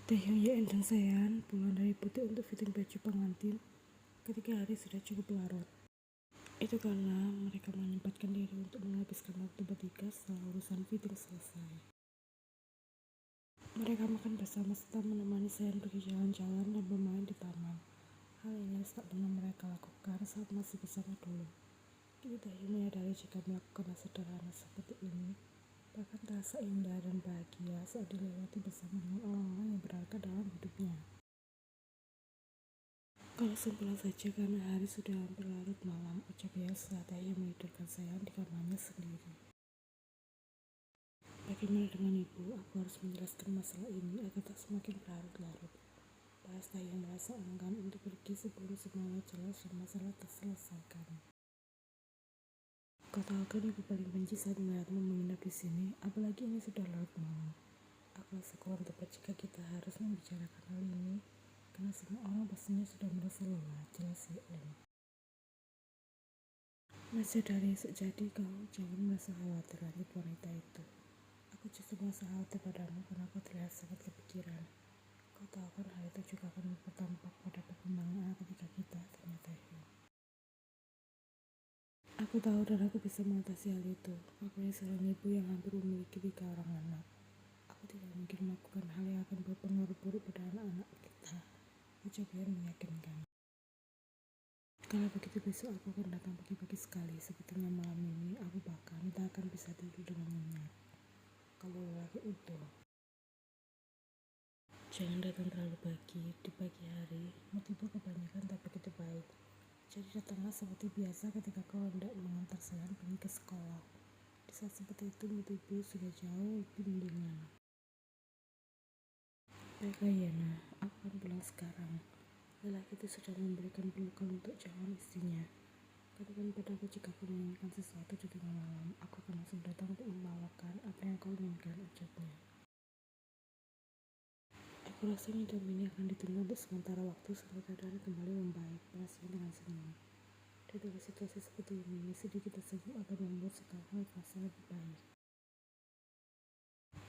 Taehyung, Yeon dan Sean pulang dari putih untuk fitting baju pengantin ketika hari sudah cukup larut. Itu karena mereka menyempatkan diri untuk menghabiskan waktu bertiga setelah urusan fitting selesai. Mereka makan bersama serta menemani Sean pergi jalan-jalan dan bermain di taman. Hal ini tak pernah mereka lakukan saat masih bersama dulu. Kini Taehyung menyadari jika melakukan hal sederhana seperti ini bahkan terasa indah dan bahagia saat dilewati bersama dengan orang-orang yang berharga dalam hidupnya. Kalau sempulang saja karena hari sudah hampir larut malam, ucap biasa Taehyung menidurkan Sean di kamarnya sendiri. Bagaimana dengan ibu? Aku harus menjelaskan masalah ini agar tak semakin berlarut-larut. Bahas Taehyung merasa enggan untuk pergi sebelum semuanya jelas dan masalah terselesaikan. Kau tahu kan ibu paling benci saat melihatmu menginap di sini, apalagi ini sudah larut malam. Aku rasa kurang tepat jika kita harus membicarakan hal ini, karena semua orang pastinya sudah merasa lelah, jelas Yeon. Masih dari esok, jadi kau jangan merasa khawatir, lanjut wanita itu. Aku justru merasa khawatir padamu karena kau terlihat sangat kepikiran. Kau tahu kan hal itu juga akan berdampak pada perkembangan anak ketika kita, ternyata Hyun. Aku tahu dan aku bisa mengatasi hal itu. Aku ini seorang ibu yang hampir memiliki 3 orang anak. Aku tidak mungkin melakukan hal yang akan berpengaruh buruk pada anak-anak kita, ucap Hyun meyakinkan. Kalau begitu besok aku akan datang pagi-pagi sekali. Sepertinya malam ini aku bahkan tak akan bisa tidur dengan nyenyak. Kalau lelaki itu jangan datang terlalu pagi. Di pagi hari mood ibu kebanyakan tak begitu baik. Jadi datanglah seperti biasa ketika kau hendak mengantar Sean pergi ke sekolah. Di saat seperti itu mood ibu sudah jauh lebih mendingan. Baiklah Yana, aku akan pulang sekarang. Lelaki itu sudah memberikan pelukan untuk calon istrinya. Katakan padaku jika kau menginginkan sesuatu di tengah malam, aku akan langsung datang untuk membawakan apa yang kau inginkan, ucapnya. Aku rasa minum ini akan ditunda untuk sementara waktu sampai keadaan kembali membaik, balasnya dengan senyum. Di dalam situasi seperti ini, sedikit tersenyum akan membuat sekarang terasa lebih baik.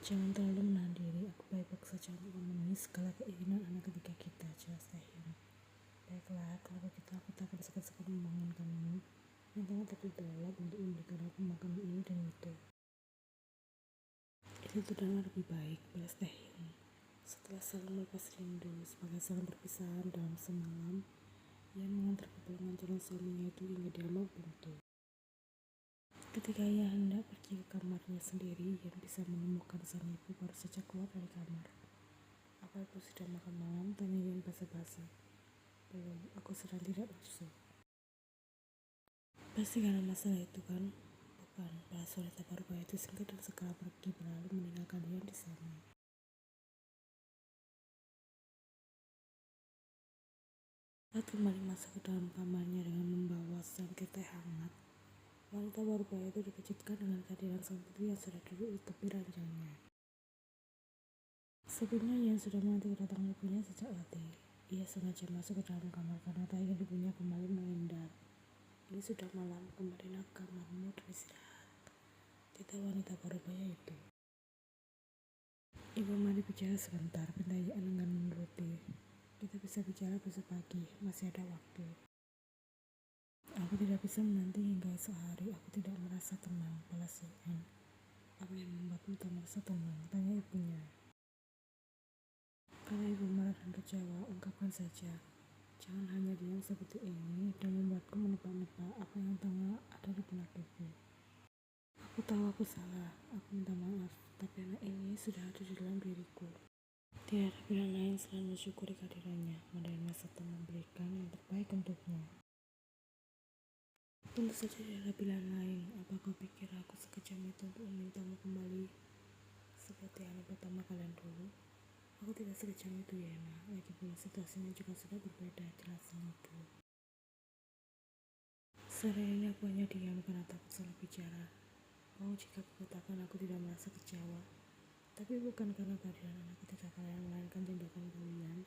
Jangan terlalu menahan diri, aku baik-baik saja untuk memenuhi segala keinginan anak ketika kita, jelas Taehyung. Baiklah, kalau begitu aku tak akan segan-segan membangunkanmu. Yang tapi gelap untuk memberikan aku makan ini dan itu. Itu sudah lebih baik, balas Taehyung. Setelah saling melepas rindu sebagai saling perpisahan dalam semalam, ia mengantar kepulangan calon suaminya itu hingga di rumah pintu. Ketika ia hendak pergi ke kamarnya sendiri, ia bisa menemukan sang ibu baru saja keluar dari kamar. Apa ibu sudah makan malam? Tanya Yan basa-basi. Belum, aku sedang tidak nafsu. Pasti karena masalah itu kan? Bukan, balas wanita parubaya itu singkat dan segera pergi berlalu meninggalkan Yan di sana. Saat kembali masuk ke dalam kamarnya dengan membawa secangkir teh hangat, wanita parubaya itu dikejutkan dengan kehadiran sang putri yang sudah duduk di tepi ranjangnya. Sebelumnya Yan sudah menanti kedatangan ibunya sejak tadi. Ia sengaja masuk ke dalam kamar karena tak ingin ibunya kembali menghindar. Ini sudah malam, kembalilah ke kamarmu dan istirahat, kata wanita parubaya itu. Ibu mari bicara sebentar, pinta Yan dengan menuruti. Kita bisa bicara besok pagi, masih ada waktu. Aku tidak bisa menanti hingga esok hari, aku tidak merasa tenang, balas Yan. Apa yang membuatmu tak merasa tenang? Tanya ibunya. Kalau ibu marah dan kecewa, ungkapkan saja. Jangan hanya diam seperti ini dan membuatku menebak-nebak apa yang tengah ada di benak ibu. Aku tahu aku salah, aku minta maaf, tapi anak ini sudah ada di dalam diriku. Tidak ada pilihan lain selain mensyukuri kehadirannya, menerima serta memberikan yang terbaik untuknya. Tentu saja tidak ada pilihan lain. Apa kau pikir aku sekejam itu untuk memintamu kembali seperti anak pertama kalian dulu? Aku tidak sekejam itu Yana, lagi pula situasinya juga sudah berbeda, jelas sang ibu. Sore ini aku hanya diam karena takut salah bicara. Mau jika aku katakan aku tidak merasa kecewa, tapi bukan karena kehadiran anak ketika kalian melainkan tindakan kalian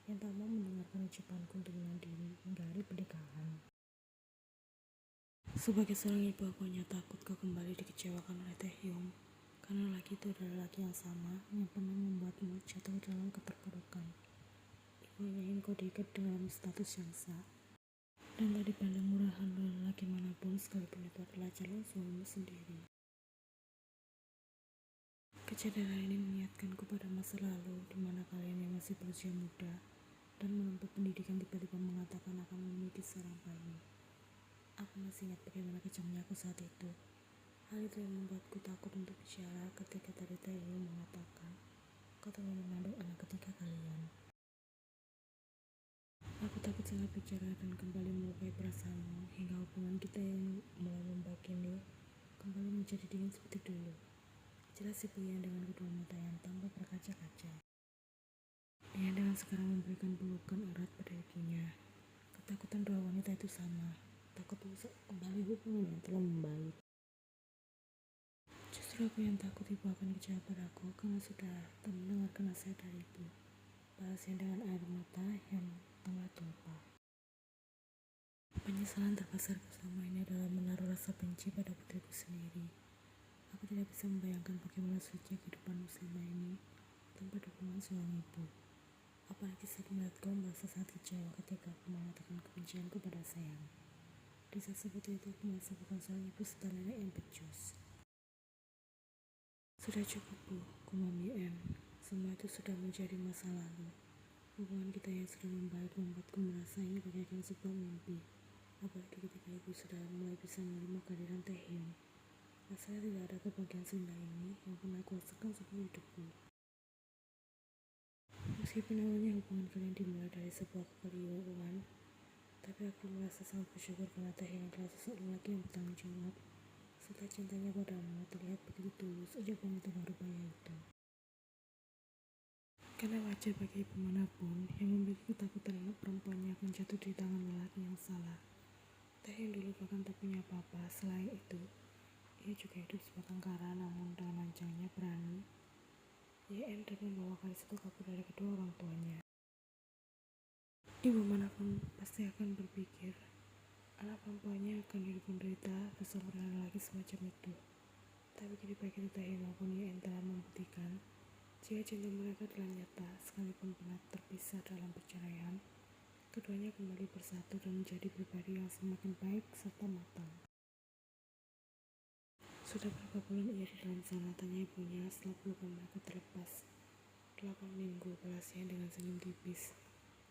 yang tak mau mendengarkan ucapanku untuk menahan diri hingga hari pernikahan. Sebagai seorang ibu, aku hanya takut kau kembali dikecewakan oleh Taehyung, Karena laki itu adalah laki yang sama yang pernah membuatmu jatuh dalam keterpurukan. Ibu hanya ingin kau diikat dengan status yang sah dan gak dipandang murahan oleh laki manapun, sekalipun itu adalah calon suamimu sendiri. Kecederaan ini mengingatkanku pada masa lalu di mana kalian yang masih berusia muda dan menempuh pendidikan tiba-tiba mengatakan akan memiliki seorang bayi. Aku masih ingat bagaimana kejamnya aku saat itu. Hal itu yang membuatku takut untuk bicara ketika tadi Taehyung mengatakan kau telah mengandung anak ketiga kalian. Aku takut salah bicara dan kembali melukai perasaanmu hingga hubungan kita yang mulai membaik ini kembali menjadi dingin seperti dulu. Jelas ibu yang dengan kedua mata yang tanpa berkaca-kaca. Ia dengan sekarang memberikan pelukan erat pada ibunya. Ketakutan dua wanita itu sama. Takut merusak kembali hubungan yang telah membaik. Justru aku yang takut ibu akan kecewa padaku karena sudah tak mendengarkan nasihat dari ibu. Balasnya dengan air mata yang tengah tumpah. Penyesalan terbesarku selama ini adalah menaruh rasa benci pada putriku sendiri. Aku tidak bisa membayangkan bagaimana suci kehidupanmu selama ini tanpa dukungan seorang ibu. Apalagi saat melihat kau merasa sangat kecewa ketika aku mengatakan kebencianku pada sayang. Di saat seperti itu aku merasa bukan seorang ibu serta nenek yang becus. Sudah cukup bu, kumami M. Semua itu sudah menjadi masa lalu. Hubungan kita yang sudah membaik membuatku merasa ini bagaikan sebuah mimpi. Apalagi ketika ibu sudah mulai bisa menerima kehadiran Taehyung. Rasanya tidak ada kebahagiaan seindah ini yang pernah aku rasakan seumur hidupku. Meskipun awalnya hubungan kalian dimulai dari sebuah kekeliruan, tapi aku merasa sangat bersyukur karena Taehyung adalah sosok lelaki yang bertanggung jawab. Serta cintanya padamu terlihat begitu tulus sejak wanita berupaya itu. Karena wajar bagi ibu manapun yang memiliki ketakutan anak perempuannya akan jatuh di tangan lelaki yang salah. Taehyung dulu bahkan tak punya apa-apa. Selain itu, ia juga hidup sebatang kara, namun dengan lancangnya berani YN dan membawa garis itu kabur dari kedua orang tuanya. Ibu manapun pasti akan berpikir anak perempuannya akan hidup menderita bersama dengan lelaki semacam itu. Tapi kini baik itu Taehyung maupun YN telah membuktikan jika cinta mereka telah nyata, sekalipun pernah terpisah dalam perceraian, keduanya kembali bersatu dan menjadi pribadi yang semakin baik serta matang. Sudah berapa bulan ia di dalam sana, tanya ibunya setelah pelukan mereka terlepas. 8 minggu, balasnya dengan senyum tipis.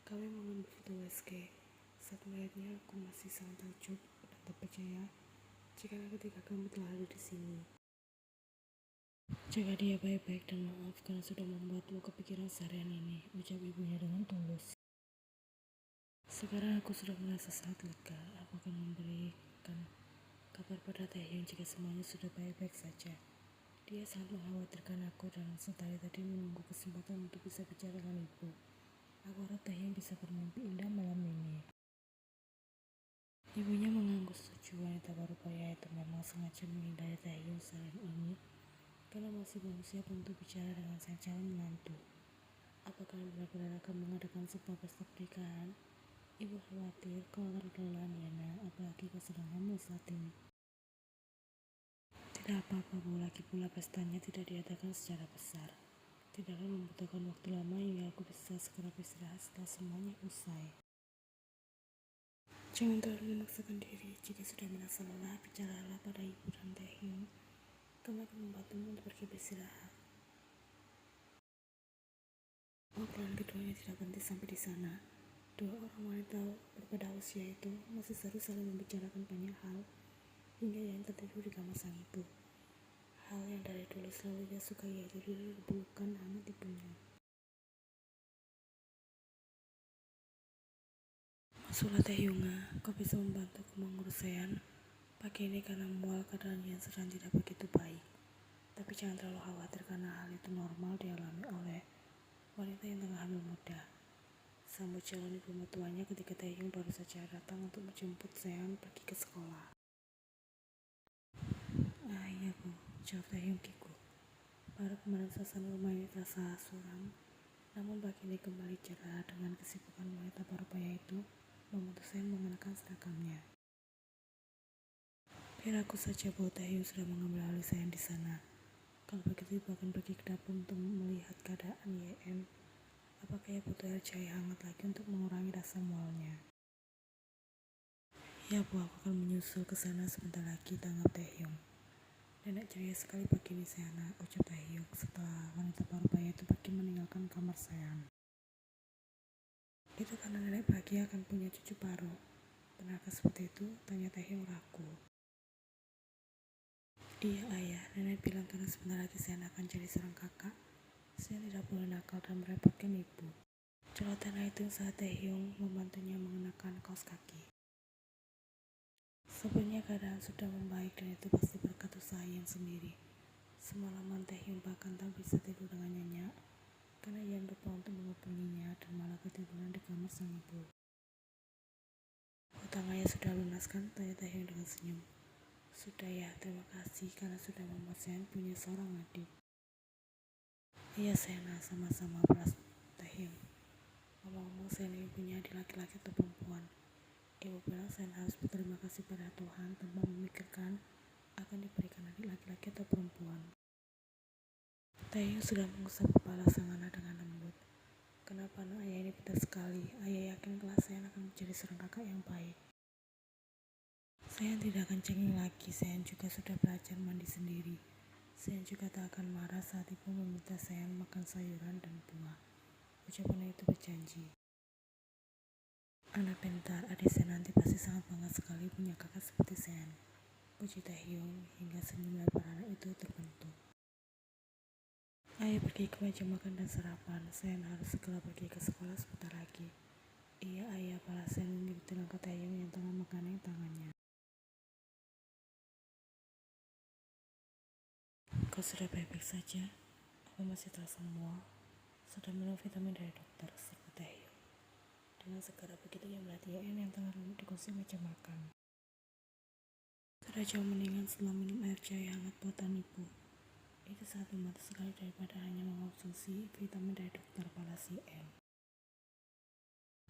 Kami mengambil foto WSG. Saat melihatnya, aku masih sangat takjub dan tak percaya jika ketika kami telah ada di sini. Jaga dia baik-baik dan maaf karena sudah membuatmu kepikiran seharian ini, ucap ibunya dengan tulus. Sekarang aku sudah merasa sangat lega. Aku akan memberikan kabar pada Taehyung jika semuanya sudah baik-baik saja. Dia sangat mengkhawatirkan aku dan setari tadi menunggu kesempatan untuk bisa bicara dengan ibu. Aku harap Taehyung bisa bermimpi indah malam ini. Ibunya mengangguk setuju. Wanita berupaya itu memang sengaja menghindari Taehyung saat ini karena masih belum siap untuk bicara dengan sang calon menantu. Apakah benar-benar akan mengadakan sebuah pesta pernikahan? Ibu khawatir kau akan kelelahan Yana, apalagi kau sedang hamil saat ini. Tidak apa-apa bu, lagi pula pestanya tidak diadakan secara besar. Tidak akan membutuhkan waktu lama hingga aku bisa segera beristirahat setelah semuanya usai. Jangan terlalu memaksakan diri. Jika sudah merasa lelah, bicaralah pada ibu dan Taehyung. Kami akan membantumu untuk pergi beristirahat. Obrolan keduanya tidak berhenti sampai di sana. Dua orang wanita berbeda usia itu masih seru saling membicarakan banyak hal hingga yang tertidur di kamar sang ibu. Hal yang dari dulu selalu ia suka yaitu pelukan hangat ibunya. Masuklah Taehyung, kau bisa membantuku mengurus Sean. Pagi ini karena mual keadaan yang sedang tidak begitu baik. Tapi jangan terlalu khawatir karena hal itu normal dialami oleh wanita yang tengah hamil muda. Sambut calon ibu mertuanya ketika Taehyung baru saja datang untuk menjemput Seon pergi ke sekolah. Ah iya bu, jawab Taehyung kikuk. Baru kemarin suasana rumah ini terasa suram, namun pagi ini kembali cerah dengan kesibukan wanita berupaya itu membantu Seon mengenakan seragamnya. Biar aku saja bu, Taehyung sudah mengambil alih Seon di sana. Kalau begitu ibu akan pergi ke dapur untuk melihat keadaan YN. Apakah ia butuh air jahe hangat lagi untuk mengurangi rasa mualnya? Ya bu, aku akan menyusul ke sana sebentar lagi, tanggap Taehyung. Nenek ceria sekali pagi ini Sehana, ucap Taehyung setelah wanita parubaya itu pergi meninggalkan kamar Sehan. Itu karena nenek bahagia akan punya cucu paruh. Benarkah seperti itu? Tanya Taehyung ragu. Iya ayah, nenek bilang karena sebentar lagi Sehana akan jadi seorang kakak. Saya tidak boleh nakal dan merepotkan ibu. Celoteh itu saat Taehyung membantunya mengenakan kaos kaki. Sebenarnya keadaan sudah membaik dan itu pasti berkat usaha yang sendiri. Semalaman Taehyung bahkan tak bisa tidur dengan nyenyak karena ia lupa untuk menghubunginya dan malah ketiduran di kamar sang ibu. Hutang ayah sudah lunas kan? Tanya Taehyung dengan senyum. Sudah ya, terima kasih karena sudah membuat saya punya seorang adik. Iya Sena, sama-sama, balas Taehyung. Ngomong-ngomong Sen ini punya adik laki-laki atau perempuan? Ibu bilang Sen harus berterima kasih pada Tuhan tanpa memikirkan akan diberikan adik laki-laki atau perempuan. Taehyung sudah mengusap kepala sang anak dengan lembut. Kenapa anak ayah ini pintar sekali? Ayah yakin kelas Sen akan menjadi seorang kakak yang baik. Sen tidak akan cengeng lagi. Sen juga sudah belajar mandi sendiri. Sen juga tak akan marah saat ibu meminta Sen makan sayuran dan buah. Ucapannya itu berjanji. Anak pintar, adik Sen nanti pasti sangat bangga sekali punya kakak seperti Sen. Puji Taehyung hingga senyum lebar anak itu terbentuk. Ayah pergi ke meja makan dan sarapan. Sen harus segera pergi ke sekolah sebentar lagi. Iya ayah, balas Sen mengikuti langkah Taehyung yang tengah menggandeng tangannya. Kau sudah baik-baik saja? Aku masih terasa mual. Sudah minum vitamin dari dokter, serta Taehyung. Dengan segera begitu ia melihat YN yang tengah duduk di kursi meja makan. Sudah jauh mendingan setelah minum air jahe hangat buatan ibu. Itu sangat membantu sekali daripada hanya mengonsumsi vitamin dari dokter, balas YN.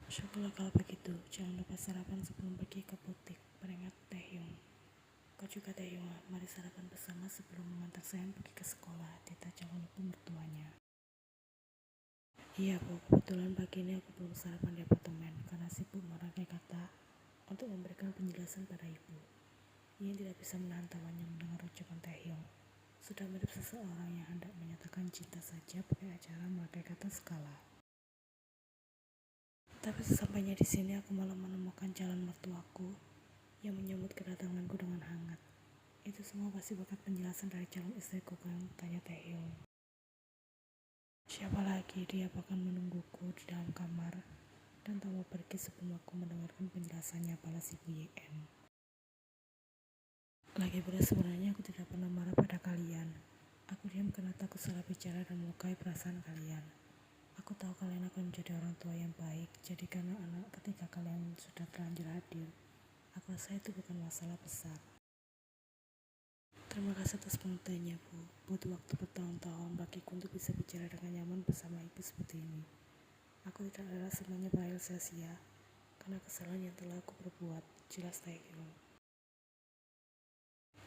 Syukurlah kalau begitu, jangan lupa sarapan sebelum pergi ke butik, peringat Taehyung. Kau juga Taehyung, mari sarapan bersama sebelum mengantar saya pergi ke sekolah, tita calon ibu mertuanya. Iya bu, kebetulan pagi ini aku belum sarapan di apartemen karena sibuk merangkai kata untuk memberikan penjelasan pada ibu. Ia tidak bisa menahan tawanya mendengar ucapan Taehyung. Sudah mirip seseorang yang hendak menyatakan cinta saja pakai acara merangkai kata skala. Tapi sesampainya di sini aku malah menemukan calon mertuaku yang menyambut kedatanganku dengan hangat. Itu semua pasti berkat penjelasan dari calon istriku kan? Tanya Taehyung. Siapa lagi? Dia bahkan menungguku di dalam kamar dan tak mau pergi sebelum aku mendengarkan penjelasannya, balas ibu YN. Lagi pula sebenarnya aku tidak pernah marah pada kalian. Aku diam karena takut salah bicara dan melukai perasaan kalian. Aku tahu kalian akan menjadi orang tua yang baik, jadi karena anak ketika kalian sudah terlanjur hadir, aku rasa itu bukan masalah besar. Terima kasih atas pengertiannya Bu. Butuh waktu bertahun-tahun bagiku untuk bisa bicara dengan nyaman bersama ibu seperti ini. Aku tidak rela semuanya berakhir sia-sia karena kesalahan yang telah aku perbuat, jelas Taehyung.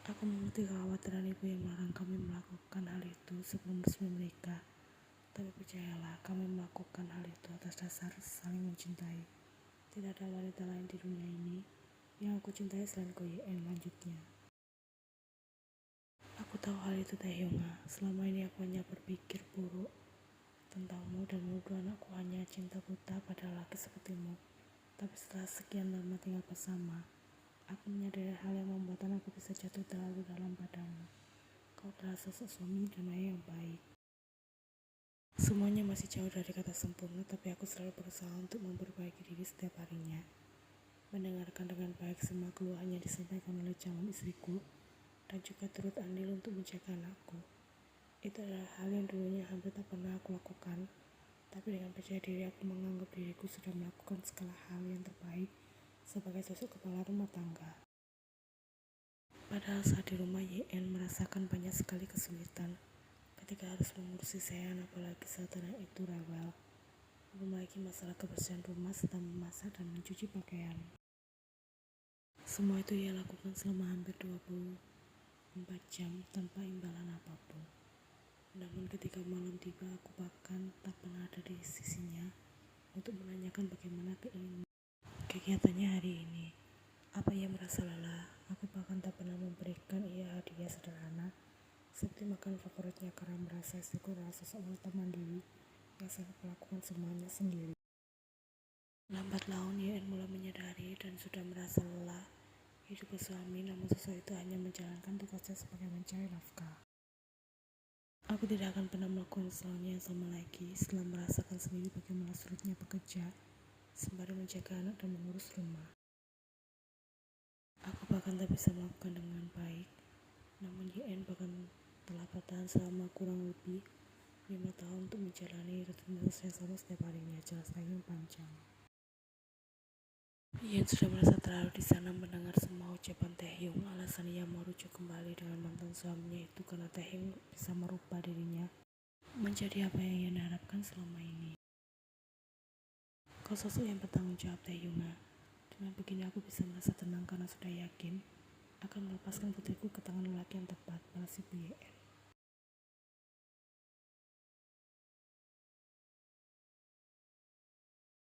Aku mengerti kekhawatiran ibu yang melarang kami melakukan hal itu sebelum resmi menikah. Tapi percayalah, kami melakukan hal itu atas dasar saling mencintai. Tidak ada wanita lain di dunia ini yang aku cintai selain Ko YN, lanjutnya. Aku tahu hal itu Taehyung. Selama ini aku hanya berpikir buruk tentangmu dan menuduh anakku hanya cinta buta pada laki sepertimu. Tapi setelah sekian lama tinggal bersama, aku menyadari hal yang membuat anakku bisa jatuh terlalu dalam padamu. Kau adalah sosok suami dan ayah yang baik. Semuanya masih jauh dari kata sempurna, tapi aku selalu berusaha untuk memperbaiki diri setiap harinya. Mendengarkan dengan baik semua keluhannya disampaikan oleh calon istriku, dan juga turut andil untuk menjaga anakku. Itu adalah hal yang dulunya hampir tak pernah aku lakukan, tapi dengan percaya diri aku menganggap diriku sudah melakukan segala hal yang terbaik sebagai sosok kepala rumah tangga. Padahal saat di rumah YN merasakan banyak sekali kesulitan ketika harus mengurusi Sehan, apalagi saat anak itu rewel. Belum lagi masalah kebersihan rumah serta memasak dan mencuci pakaian. Semua itu ia lakukan selama hampir 24 jam tanpa imbalan apapun. Namun ketika malam tiba, aku bahkan tak pernah ada di sisinya untuk menanyakan bagaimana kegiatannya hari ini. Apa ia merasa lelah? Aku bahkan tak pernah memberikan ia hadiah sederhana seperti makan favoritnya karena merasa istriku adalah sosok wanita mandiri yang sanggup melakukan semuanya sendiri. Lambat laun, YN mulai menyadari dan sudah merasa lelah hidup bersuami, namun sosok itu hanya menjalankan tugasnya sebagai mencari nafkah. Aku tidak akan pernah melakukan kesalahan yang sama lagi setelah merasakan sendiri bagaimana sulitnya bekerja sembari menjaga anak dan mengurus rumah. Aku bahkan tak bisa melakukan dengan baik, namun YN bahkan telah bertahan selama kurang lebih 5 tahun untuk menjalani rutinitas yang sama setiap harinya. Jelas lagi yang panjang. Ian sudah merasa terlalu di sana mendengar semua ucapan Taehyung. Alasan ia mau rujuk kembali dengan mantan suaminya itu karena Taehyung bisa merubah dirinya menjadi apa yang Ian harapkan selama ini. Kau sosok yang bertanggung jawab, Taehyung. Dengan begini aku bisa merasa tenang karena sudah yakin akan melepaskan putriku ke tangan lelaki yang tepat, balas ibu YN.